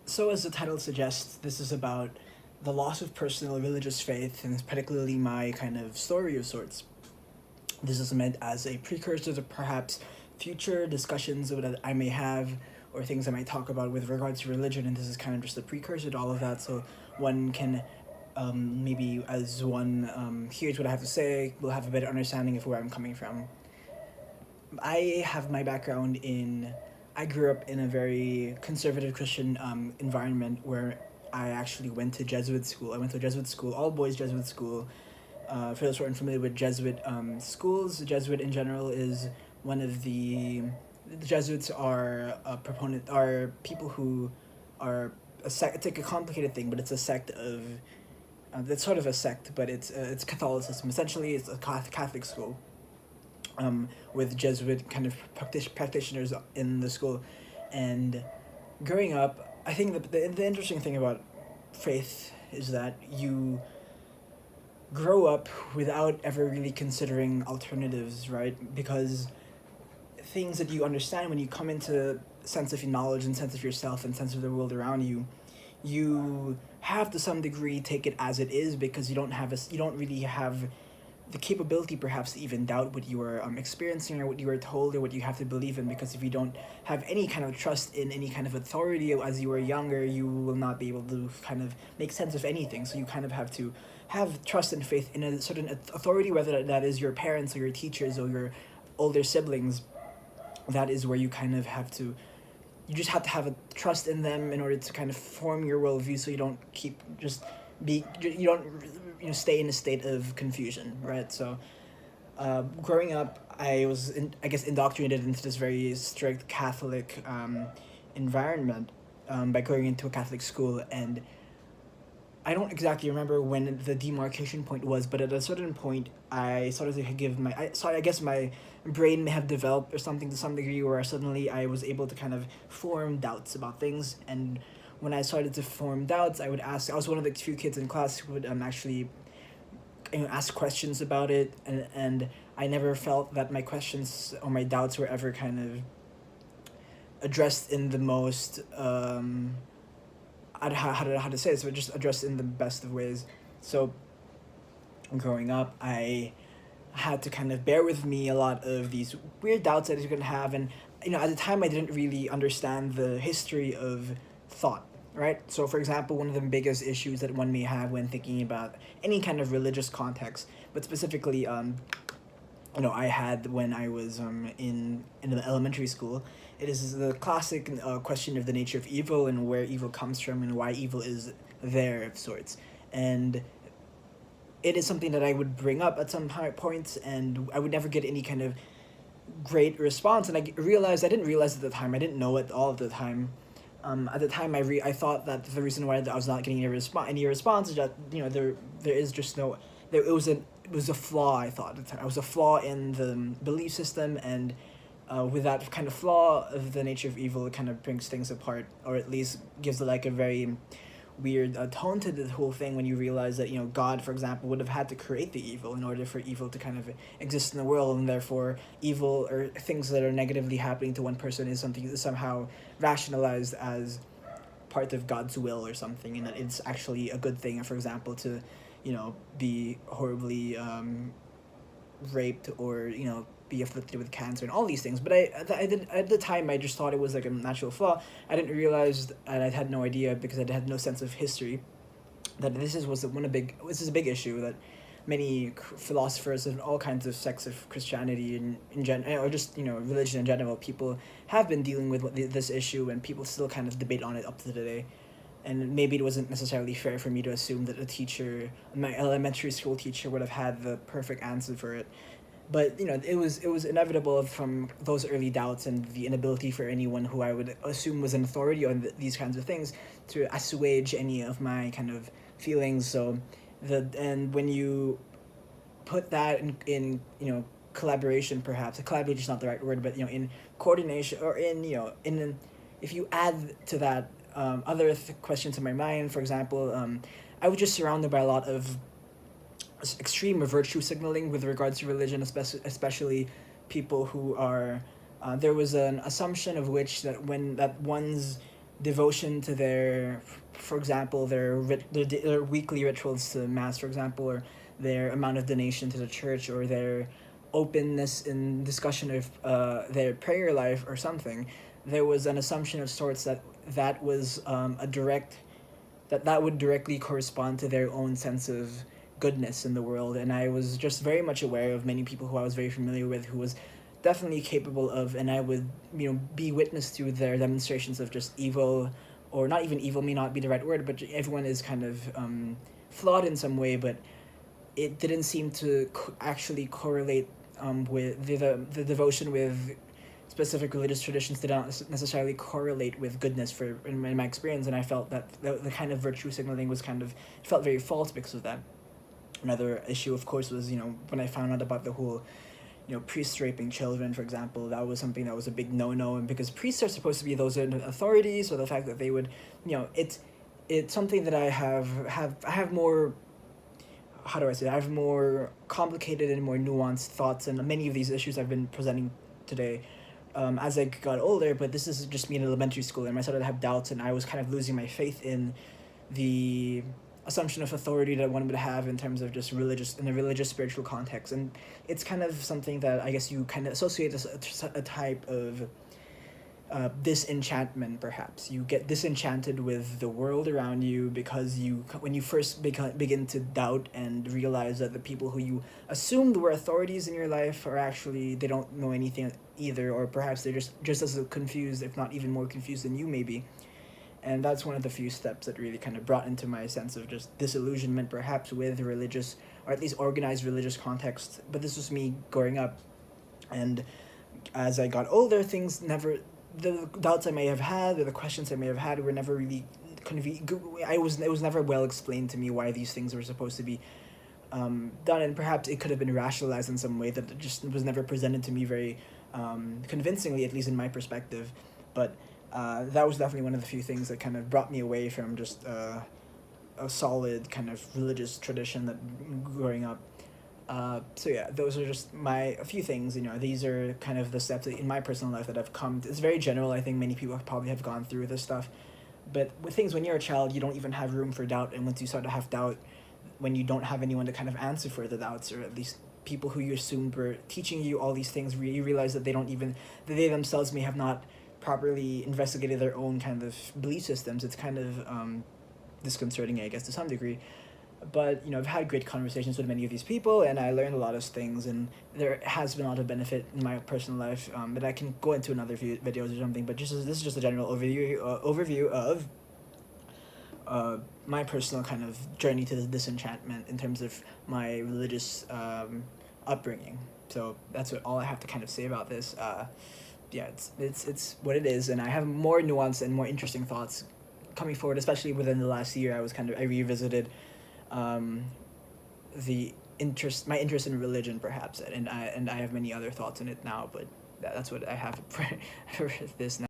So, as the title suggests, this is about the loss of personal religious faith, and particularly my kind of story of sorts. This is meant as a precursor to perhaps future discussions that I may have or things I might talk about with regards to religion, and this is kind of just a precursor to all of that, so one can maybe as one hears what I have to say, will have a better understanding of where I'm coming from. I have my background in. I grew up in a very conservative Christian environment where I actually went to Jesuit school. I went to a Jesuit school, all boys Jesuit school. For those who aren't familiar with Jesuit schools, Jesuit in general is one of the Jesuits are a proponent are people who are a sect. It's like a complicated thing, but it's a sect of. It's sort of a sect, but it's Catholicism. Essentially, it's a Catholic school with Jesuit kind of practitioners in the school. And growing up, I think the interesting thing about faith is that you grow up without ever really considering alternatives, right? Because things that you understand when you come into sense of your knowledge and sense of yourself and sense of the world around you, you have to some degree take it as it is because you don't really have the capability perhaps to even doubt what you are experiencing or what you are told or what you have to believe in, because if you don't have any kind of trust in any kind of authority as you were younger, you will not be able to kind of make sense of anything. So you kind of have to have trust and faith in a certain authority, whether that is your parents or your teachers or your older siblings. That is where you kind of have to you just have to have a trust in them in order to kind of form your worldview, so you don't keep just be you don't stay in a state of confusion, right? So growing up, I was I guess indoctrinated into this very strict Catholic environment by going into a Catholic school. And I don't exactly remember when the demarcation point was, but at a certain point, I started to give I guess my brain may have developed or something to some degree, where suddenly I was able to kind of form doubts about things. And when I started to form doubts, I would ask. I was one of the few kids in class who would actually ask questions about it, and I never felt that my questions or my doubts were ever kind of addressed in the most how to say this, but just addressed in the best of ways. So growing up, I had to kind of bear with me a lot of these weird doubts that I was going to have. And at the time I didn't really understand the history of thought, right? So for example, one of the biggest issues that one may have when thinking about any kind of religious context, but specifically I had when I was in the elementary school. It is the classic question of the nature of evil and where evil comes from and why evil is there of sorts. And it is something that I would bring up at some points, and I would never get any kind of great response. And I didn't realize at the time, I didn't know it all at the time. At the time, I thought that the reason why I was not getting any response is that there is just no there it was a flaw. I thought at the time it was a flaw in the belief system, and with that kind of flaw of the nature of evil, it kind of brings things apart, or at least gives like a very weird tone to the whole thing when you realize that God, for example, would have had to create the evil in order for evil to kind of exist in the world, and therefore evil or things that are negatively happening to one person is something that's somehow rationalized as part of God's will or something, and that it's actually a good thing, for example, to be horribly raped or be afflicted with cancer and all these things. But I did at the time, I just thought it was like a natural flaw. I didn't realize, and I had no idea because I had no sense of history, that this is a big issue that many philosophers and all kinds of sects of Christianity or just religion in general, people have been dealing with this issue, and people still kind of debate on it up to today. And maybe it wasn't necessarily fair for me to assume that my elementary school teacher, would have had the perfect answer for it. But it was inevitable from those early doubts and the inability for anyone who I would assume was an authority on these kinds of things to assuage any of my kind of feelings. So and when you put that in collaboration, perhaps collaboration is not the right word, but in coordination, or in if you add to that other questions in my mind, for example, I was just surrounded by a lot of extreme virtue signaling with regards to religion, especially people who are there was an assumption of which that when that one's devotion to their, for example, their weekly rituals to mass, for example, or their amount of donation to the church, or their openness in discussion of their prayer life or something. There was an assumption of sorts that that was a direct that would directly correspond to their own sense of goodness in the world. And I was just very much aware of many people who I was very familiar with who was definitely capable of, and I would, be witness to their demonstrations of just evil, or not even evil may not be the right word, but everyone is kind of flawed in some way, but it didn't seem to actually correlate with the devotion with specific religious traditions did not necessarily correlate with goodness in my experience, and I felt that the kind of virtue signaling was kind of felt very false because of that. Another issue, of course, was when I found out about the whole priests raping children, for example. That was something that was a big no-no, and because priests are supposed to be those in authority, so the fact that they would, it's something that I have more, how do I say it? I have more complicated and more nuanced thoughts, and many of these issues I've been presenting today as I got older. But this is just me in elementary school, and I started to have doubts, and I was kind of losing my faith in the assumption of authority that one would have in terms of just in a religious spiritual context. And it's kind of something that I guess you kind of associate as a type of disenchantment. Perhaps you get disenchanted with the world around you because when you first begin to doubt and realize that the people who you assumed were authorities in your life are actually, they don't know anything either, or perhaps they're just as confused, if not even more confused than you maybe. And that's one of the few steps that really kind of brought into my sense of just disillusionment perhaps with religious, or at least organized religious context. But this was me growing up, and as I got older, things never, the doubts I may have had or the questions I may have had were never really it was never well explained to me why these things were supposed to be done, and perhaps it could have been rationalized in some way that it just was never presented to me very convincingly, at least in my perspective. But that was definitely one of the few things that kind of brought me away from just a solid kind of religious tradition that growing up. So yeah, those are just a few things. These are kind of the steps in my personal life that I've come. It's very general. I think many people probably have gone through this stuff, but with things, when you're a child, you don't even have room for doubt, and once you start to have doubt, when you don't have anyone to kind of answer for the doubts, or at least people who you assumed were teaching you all these things, you realize that they themselves may have not properly investigated their own kind of belief systems. It's kind of disconcerting, I guess, to some degree. But I've had great conversations with many of these people, and I learned a lot of things, and there has been a lot of benefit in my personal life that I can go into in other videos or something. But this is just a general overview of my personal kind of journey to the disenchantment in terms of my religious upbringing. So that's all I have to kind of say about this. Yeah, it's what it is, and I have more nuanced and more interesting thoughts coming forward, especially within the last year. I revisited my interest in religion, perhaps, and I have many other thoughts in it now, but that's what I have for this now.